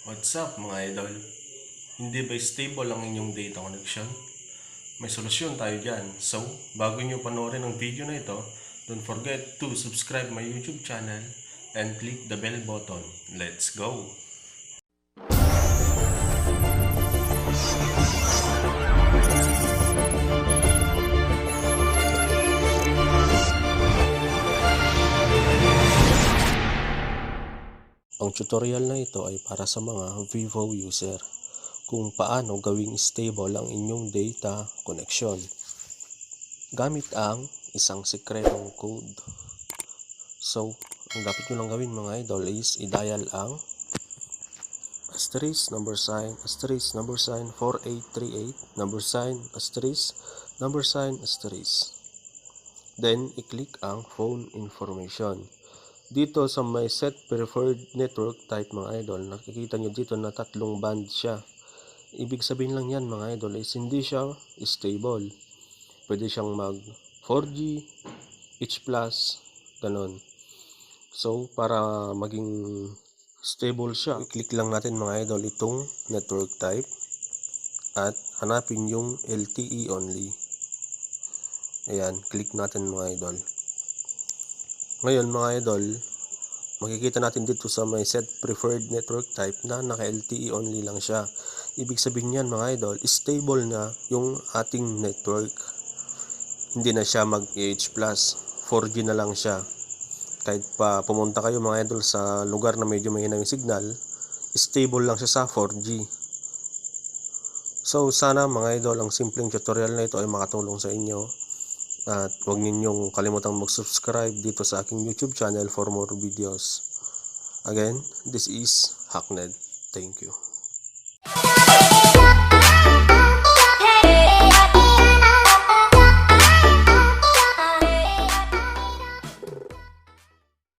What's up mga idol? Hindi ba stable ang inyong data connection? May solusyon tayo dyan. So, bago nyo panoorin ang video na ito, don't forget to subscribe my YouTube channel and click the bell button. Let's go! Ang tutorial na ito ay para sa mga Vivo user kung paano gawing stable ang inyong data connection gamit ang isang secretong code. So, ang dapat nyo lang gawin mga idol is i-dial ang asterisk number sign 4838 number sign asterisk. Then, i-click ang phone information. Dito sa may set preferred network type mga idol, nakikita nyo dito na 3 band siya. Ibig sabihin lang yan mga idol is hindi siya stable. Pwede siyang mag 4G, H+, ganon. So, para maging stable siya, i-click lang natin mga idol itong network type at hanapin yung LTE only. Ayan, click natin mga idol. Ngayon mga idol, makikita natin dito sa may set preferred network type na naka LTE only lang siya. Ibig sabihin niyan mga idol, stable na yung ating network. Hindi na siya mag H+, 4G na lang siya. Kahit pa pumunta kayo mga idol sa lugar na medyo mahina yung signal, stable lang siya sa 4G. So sana mga idol, ang simpleng tutorial na ito ay makatulong sa inyo. At huwag ninyong kalimutang mag-subscribe dito sa aking YouTube channel for more videos. Again, this is Hackned. Thank you.